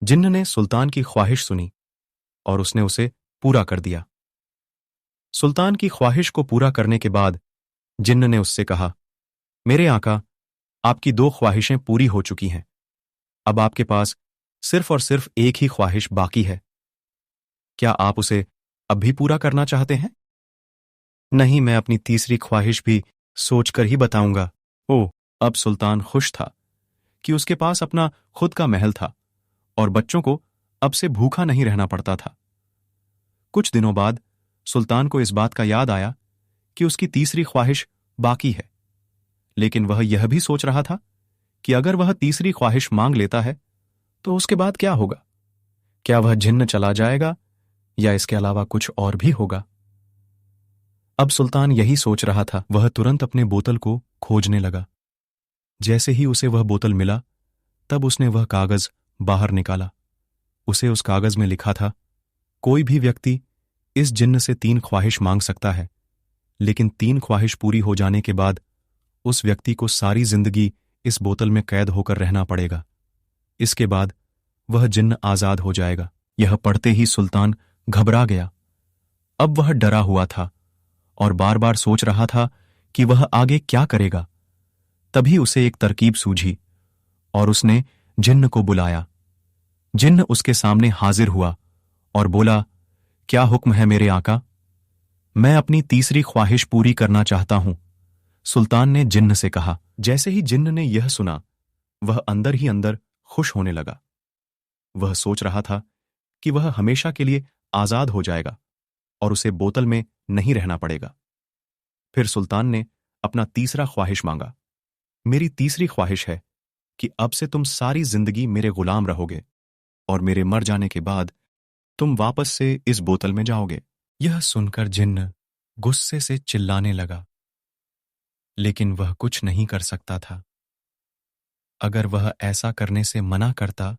जिन्न ने सुल्तान की ख्वाहिश सुनी और उसने उसे पूरा कर दिया। सुल्तान की ख्वाहिश को पूरा करने के बाद जिन्न ने उससे कहा, मेरे आका, आपकी 2 ख्वाहिशें पूरी हो चुकी हैं। अब आपके पास सिर्फ और सिर्फ एक ही ख्वाहिश बाकी है। क्या आप उसे अब भी पूरा करना चाहते हैं? नहीं, मैं अपनी तीसरी ख्वाहिश भी सोचकर ही बताऊंगा। ओह, अब सुल्तान खुश था कि उसके पास अपना खुद का महल था और बच्चों को अब से भूखा नहीं रहना पड़ता था। कुछ दिनों बाद सुल्तान को इस बात का याद आया कि उसकी तीसरी ख्वाहिश बाकी है, लेकिन वह यह भी सोच रहा था कि अगर वह तीसरी ख्वाहिश मांग लेता है तो उसके बाद क्या होगा? क्या वह जिन्न चला जाएगा या इसके अलावा कुछ और भी होगा? अब सुल्तान यही सोच रहा था, वह तुरंत अपने बोतल को खोजने लगा। जैसे ही उसे वह बोतल मिला, तब उसने वह कागज बाहर निकाला। उसे उस कागज में लिखा था, कोई भी व्यक्ति इस जिन्न से 3 ख्वाहिश मांग सकता है, लेकिन 3 ख्वाहिश पूरी हो जाने के बाद उस व्यक्ति को सारी जिंदगी इस बोतल में कैद होकर रहना पड़ेगा। इसके बाद वह जिन्न आजाद हो जाएगा। यह पढ़ते ही सुल्तान घबरा गया। अब वह डरा हुआ था और बार बार सोच रहा था कि वह आगे क्या करेगा। तभी उसे एक तरकीब सूझी और उसने जिन्न को बुलाया। जिन्न उसके सामने हाजिर हुआ और बोला, क्या हुक्म है मेरे आका? मैं अपनी तीसरी ख्वाहिश पूरी करना चाहता हूं, सुल्तान ने जिन्न से कहा। जैसे ही जिन्न ने यह सुना, वह अंदर ही अंदर खुश होने लगा। वह सोच रहा था कि वह हमेशा के लिए आजाद हो जाएगा और उसे बोतल में नहीं रहना पड़ेगा। फिर सुल्तान ने अपना तीसरा ख्वाहिश मांगा। मेरी तीसरी ख्वाहिश है कि अब से तुम सारी जिंदगी मेरे गुलाम रहोगे और मेरे मर जाने के बाद तुम वापस से इस बोतल में जाओगे। यह सुनकर जिन्न गुस्से से चिल्लाने लगा, लेकिन वह कुछ नहीं कर सकता था। अगर वह ऐसा करने से मना करता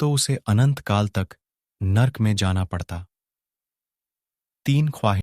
तो उसे अनंत काल तक नर्क में जाना पड़ता। 3 ख्वाहिश